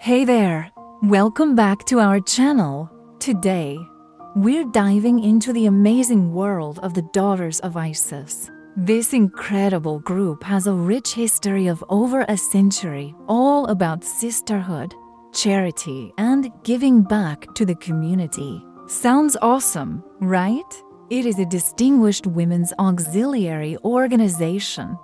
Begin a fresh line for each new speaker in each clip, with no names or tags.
Hey there! Welcome back to our channel. Today, we're diving into the amazing world of the Daughters of Isis. This incredible group has a rich history of over a century, all about sisterhood, charity, and giving back to the community. Sounds awesome, right? It is a distinguished women's auxiliary organization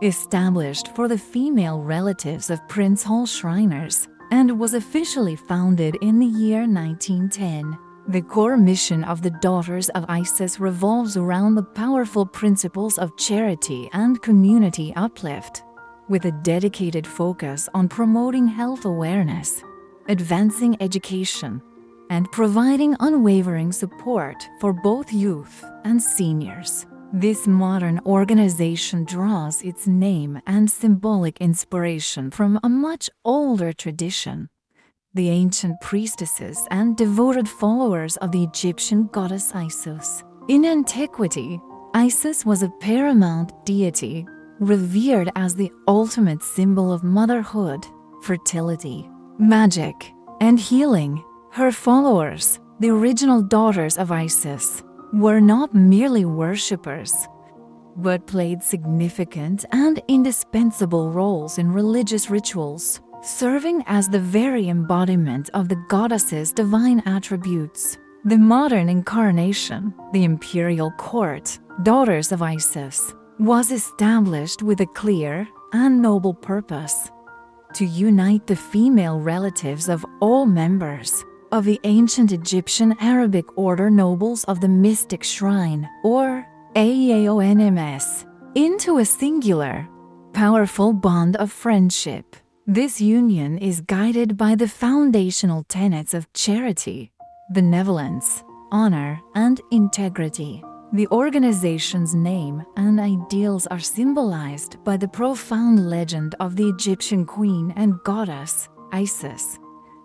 established for the female relatives of Prince Hall Shriners and was officially founded in the year 1910. The core mission of the Daughters of Isis revolves around the powerful principles of charity and community uplift, with a dedicated focus on promoting health awareness, advancing education, and providing unwavering support for both youth and seniors. This modern organization draws its name and symbolic inspiration from a much older tradition. The ancient priestesses and devoted followers of the Egyptian goddess Isis. In antiquity, Isis was a paramount deity, revered as the ultimate symbol of motherhood, fertility, magic, and healing. Her followers, the original Daughters of Isis, were not merely worshippers, but played significant and indispensable roles in religious rituals, serving as the very embodiment of the goddess's divine attributes. The modern incarnation, the Imperial Court, Daughters of Isis, was established with a clear and noble purpose: to unite the female relatives of all members of the ancient Egyptian Arabic order nobles of the mystic shrine, or A.E.A.O.N.M.S, into a singular, powerful bond of friendship. This union is guided by the foundational tenets of charity, benevolence, honor, and integrity. The organization's name and ideals are symbolized by the profound legend of the Egyptian queen and goddess, Isis,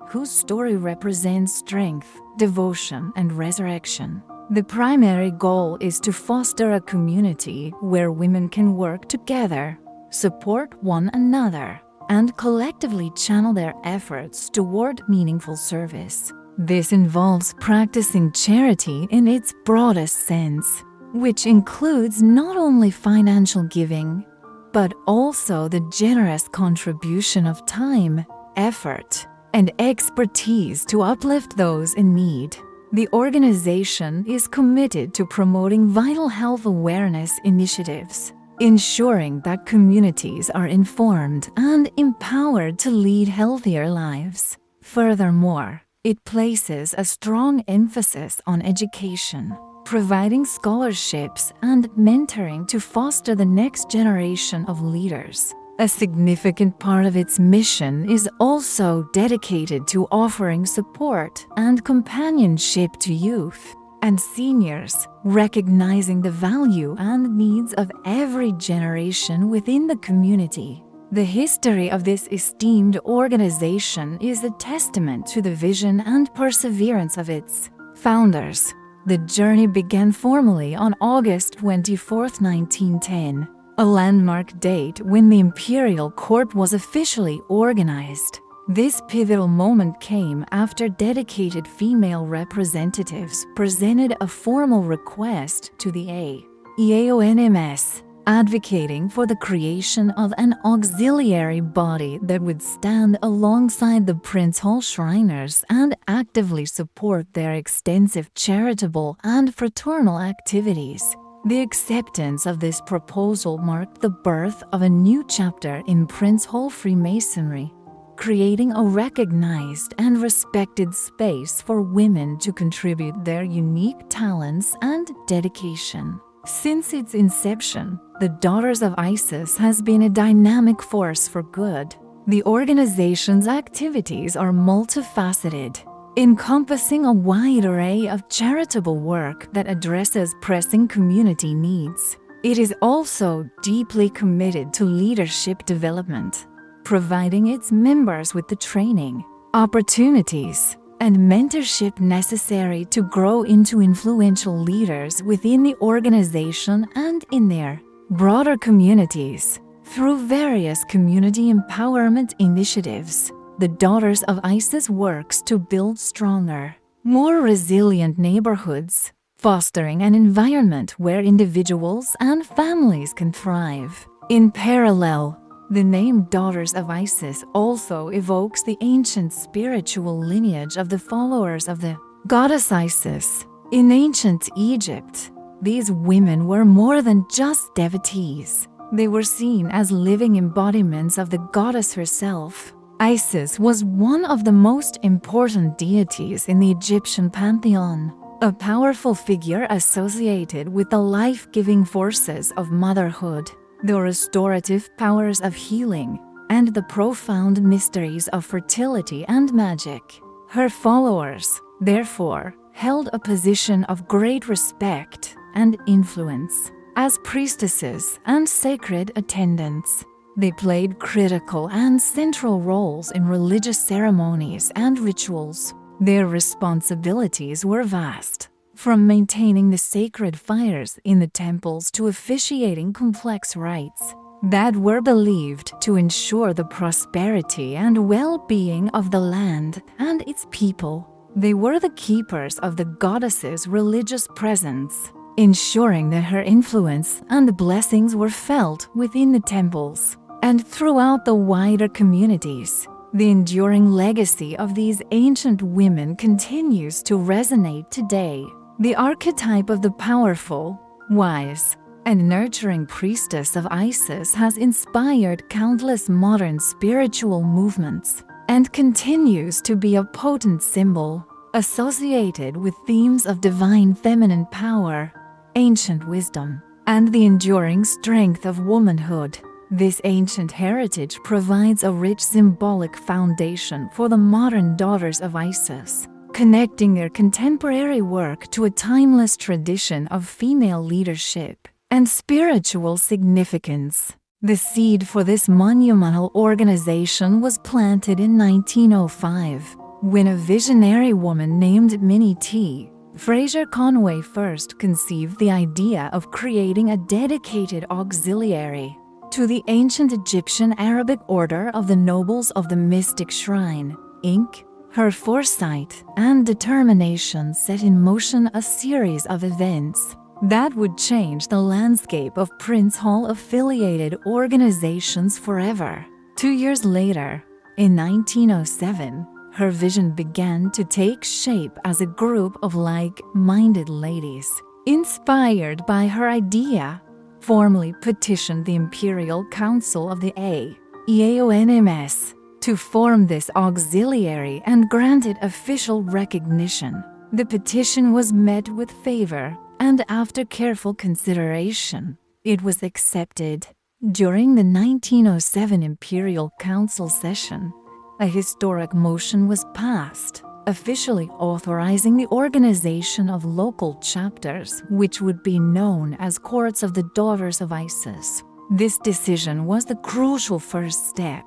whose story represents strength, devotion, and resurrection. The primary goal is to foster a community where women can work together, support one another, and collectively channel their efforts toward meaningful service. This involves practicing charity in its broadest sense, which includes not only financial giving, but also the generous contribution of time, effort, and expertise to uplift those in need. The organization is committed to promoting vital health awareness initiatives, ensuring that communities are informed and empowered to lead healthier lives. Furthermore, it places a strong emphasis on education, providing scholarships and mentoring to foster the next generation of leaders. A significant part of its mission is also dedicated to offering support and companionship to youth and seniors, recognizing the value and needs of every generation within the community. The history of this esteemed organization is a testament to the vision and perseverance of its founders. The journey began formally on August 24, 1910. A landmark date when the Imperial Court was officially organized. This pivotal moment came after dedicated female representatives presented a formal request to the A.E.A.O.N.M.S, advocating for the creation of an auxiliary body that would stand alongside the Prince Hall Shriners and actively support their extensive charitable and fraternal activities. The acceptance of this proposal marked the birth of a new chapter in Prince Hall Freemasonry, creating a recognized and respected space for women to contribute their unique talents and dedication. Since its inception, the Daughters of Isis has been a dynamic force for good. The organization's activities are multifaceted, encompassing a wide array of charitable work that addresses pressing community needs. It is also deeply committed to leadership development, providing its members with the training, opportunities, and mentorship necessary to grow into influential leaders within the organization and in their broader communities. Through various community empowerment initiatives, the Daughters of ISIS works to build stronger, more resilient neighborhoods, fostering an environment where individuals and families can thrive. In parallel, the name Daughters of Isis also evokes the ancient spiritual lineage of the followers of the goddess Isis. In ancient Egypt, these women were more than just devotees. They were seen as living embodiments of the goddess herself. Isis was one of the most important deities in the Egyptian pantheon, a powerful figure associated with the life-giving forces of motherhood, the restorative powers of healing, and the profound mysteries of fertility and magic. Her followers, therefore, held a position of great respect and influence. As priestesses and sacred attendants, they played critical and central roles in religious ceremonies and rituals. Their responsibilities were vast, from maintaining the sacred fires in the temples to officiating complex rites that were believed to ensure the prosperity and well-being of the land and its people. They were the keepers of the goddess's religious presence, ensuring that her influence and blessings were felt within the temples and throughout the wider communities. The enduring legacy of these ancient women continues to resonate today. The archetype of the powerful, wise, and nurturing priestess of Isis has inspired countless modern spiritual movements and continues to be a potent symbol associated with themes of divine feminine power, ancient wisdom, and the enduring strength of womanhood. This ancient heritage provides a rich symbolic foundation for the modern Daughters of Isis, connecting their contemporary work to a timeless tradition of female leadership and spiritual significance. The seed for this monumental organization was planted in 1905, when a visionary woman named Minnie T. Frazier Conway first conceived the idea of creating a dedicated auxiliary to the ancient Egyptian Arabic order of the Nobles of the Mystic Shrine, Inc. Her foresight and determination set in motion a series of events that would change the landscape of Prince Hall-affiliated organizations forever. 2 years later, in 1907, her vision began to take shape as a group of like-minded ladies, inspired by her idea, formally petitioned the Imperial Council of the A.E.A.O.N.M.S. to form this auxiliary and grant it official recognition. The petition was met with favor, and after careful consideration, it was accepted. During the 1907 Imperial Council Session, a historic motion was passed, officially authorizing the organization of local chapters, which would be known as Courts of the Daughters of Isis. This decision was the crucial first step,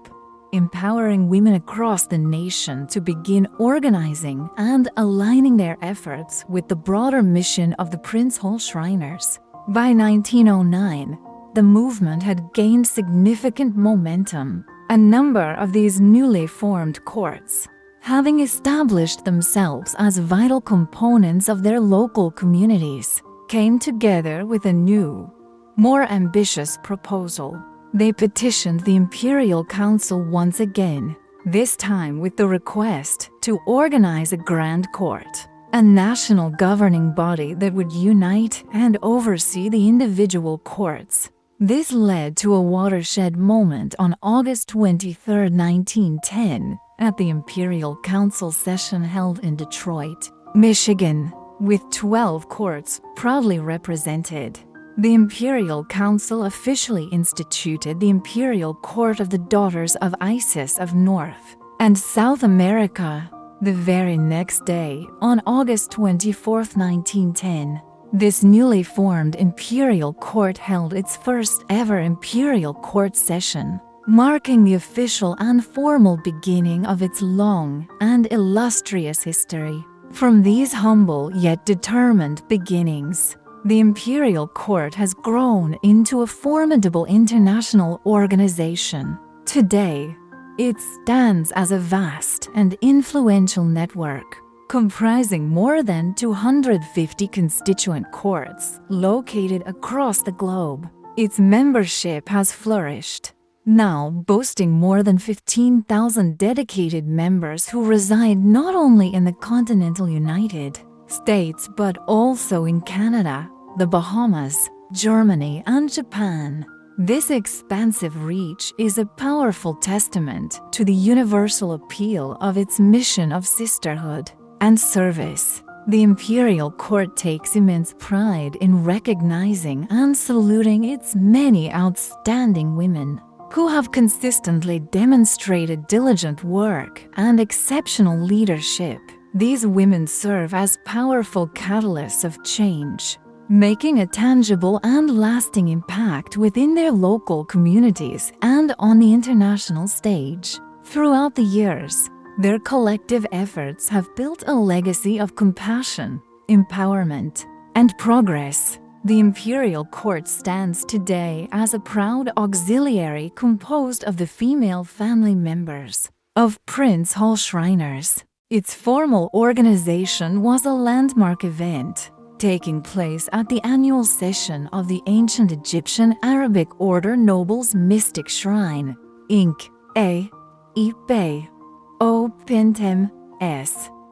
empowering women across the nation to begin organizing and aligning their efforts with the broader mission of the Prince Hall Shriners. By 1909, the movement had gained significant momentum. A number of these newly formed courts, having established themselves as vital components of their local communities, came together with a new, more ambitious proposal. They petitioned the Imperial Council once again, this time with the request to organize a Grand Court, a national governing body that would unite and oversee the individual courts. This led to a watershed moment on August 23, 1910, at the Imperial Council Session held in Detroit, Michigan, with 12 courts proudly represented. The Imperial Council officially instituted the Imperial Court of the Daughters of Isis of North and South America the very next day, on August 24, 1910. This newly formed Imperial Court held its first ever Imperial Court session, marking the official and formal beginning of its long and illustrious history. From these humble yet determined beginnings, the Imperial Court has grown into a formidable international organization. Today, It stands as a vast and influential network, comprising more than 250 constituent courts located across the globe. Its membership has flourished, now boasting more than 15,000 dedicated members who reside not only in the continental United States but also in Canada, the Bahamas, Germany, and Japan. This expansive reach is a powerful testament to the universal appeal of its mission of sisterhood and service. The Imperial Court takes immense pride in recognizing and saluting its many outstanding women who have consistently demonstrated diligent work and exceptional leadership. These women serve as powerful catalysts of change, making a tangible and lasting impact within their local communities and on the international stage. Throughout the years, their collective efforts have built a legacy of compassion, empowerment, and progress. The Imperial Court stands today as a proud auxiliary composed of the female family members of Prince Hall Shriners. Its formal organization was a landmark event, taking place at the annual session of the ancient Egyptian Arabic Order Nobles Mystic Shrine, Inc. A.E.A.O.N.M.S.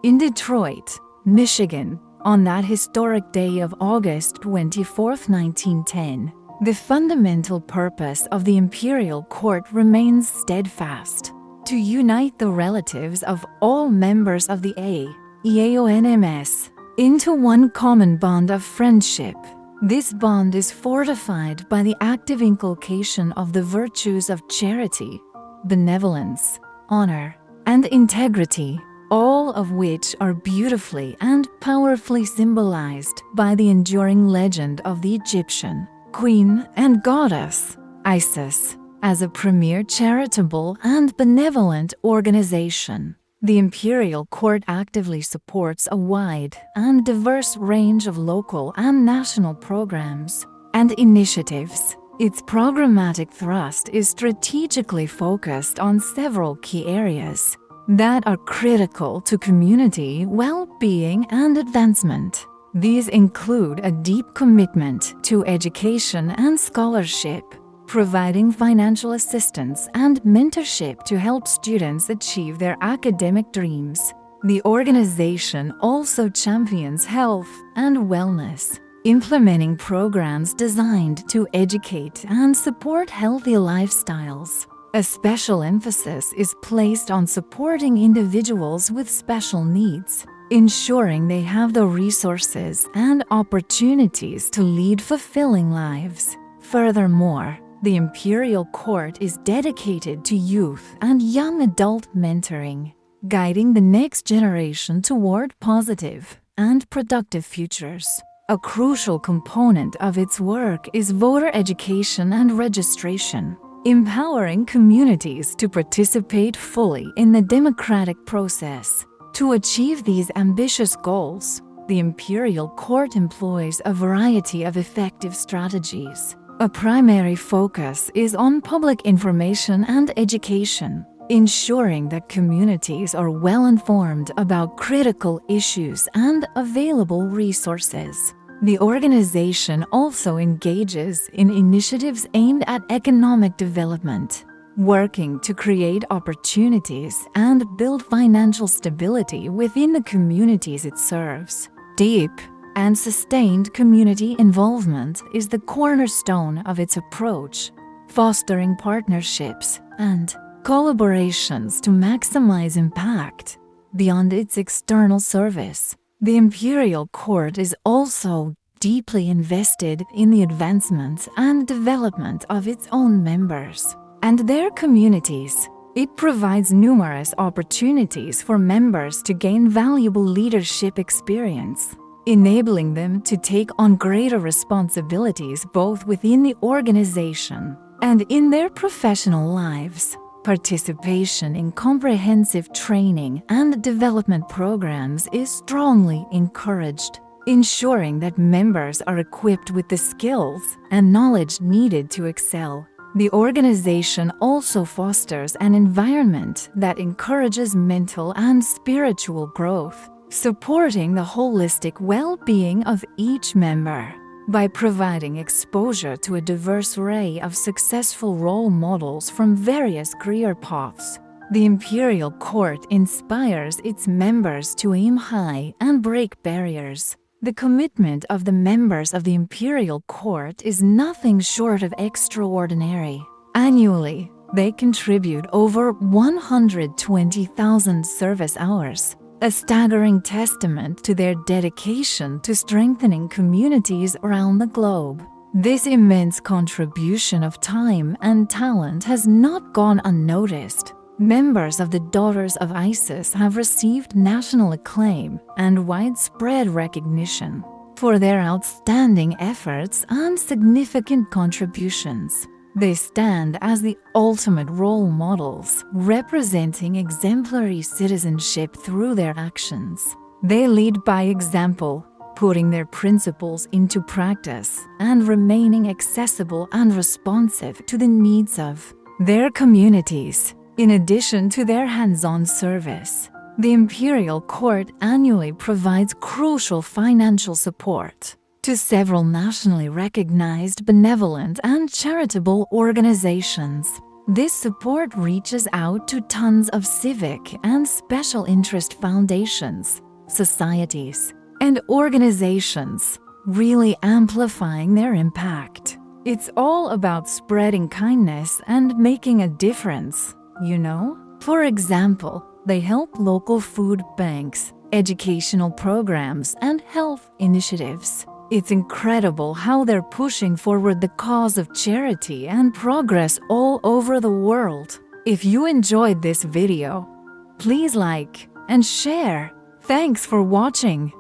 in Detroit, Michigan, on that historic day of August 24, 1910. The fundamental purpose of the Imperial Court remains steadfast: to unite the relatives of all members of the A.E.A.O.N.M.S. into one common bond of friendship. This bond is fortified by the active inculcation of the virtues of charity, benevolence, honor, and integrity, all of which are beautifully and powerfully symbolized by the enduring legend of the Egyptian queen and goddess, Isis. As a premier charitable and benevolent organization, the Imperial Court actively supports a wide and diverse range of local and national programs and initiatives. Its programmatic thrust is strategically focused on several key areas that are critical to community well-being and advancement. These include a deep commitment to education and scholarship, providing financial assistance and mentorship to help students achieve their academic dreams. The organization also champions health and wellness, implementing programs designed to educate and support healthy lifestyles. A special emphasis is placed on supporting individuals with special needs, ensuring they have the resources and opportunities to lead fulfilling lives. Furthermore, the Imperial Court is dedicated to youth and young adult mentoring, guiding the next generation toward positive and productive futures. A crucial component of its work is voter education and registration, empowering communities to participate fully in the democratic process. To achieve these ambitious goals, the Imperial Court employs a variety of effective strategies. A primary focus is on public information and education, ensuring that communities are well informed about critical issues and available resources. The organization also engages in initiatives aimed at economic development, working to create opportunities and build financial stability within the communities it serves. Deep and sustained community involvement is the cornerstone of its approach, fostering partnerships and collaborations to maximize impact. Beyond its external service, the Imperial Court is also deeply invested in the advancement and development of its own members and their communities. It provides numerous opportunities for members to gain valuable leadership experience, enabling them to take on greater responsibilities both within the organization and in their professional lives. Participation in comprehensive training and development programs is strongly encouraged, ensuring that members are equipped with the skills and knowledge needed to excel. The organization also fosters an environment that encourages mental and spiritual growth, supporting the holistic well-being of each member. By providing exposure to a diverse array of successful role models from various career paths, the Imperial Court inspires its members to aim high and break barriers. The commitment of the members of the Imperial Court is nothing short of extraordinary. Annually, they contribute over 120,000 service hours, a staggering testament to their dedication to strengthening communities around the globe. This immense contribution of time and talent has not gone unnoticed. Members of the Daughters of ISIS have received national acclaim and widespread recognition for their outstanding efforts and significant contributions. They stand as the ultimate role models, representing exemplary citizenship through their actions. They lead by example, putting their principles into practice and remaining accessible and responsive to the needs of their communities. In addition to their hands-on service, the Imperial Court annually provides crucial financial support to several nationally recognized benevolent and charitable organizations. This support reaches out to tons of civic and special interest foundations, societies, and organizations, really amplifying their impact. It's all about spreading kindness and making a difference. For example, they help local food banks, educational programs, and health initiatives. It's incredible how they're pushing forward the cause of charity and progress all over the world. If you enjoyed this video, please like and share. Thanks for watching.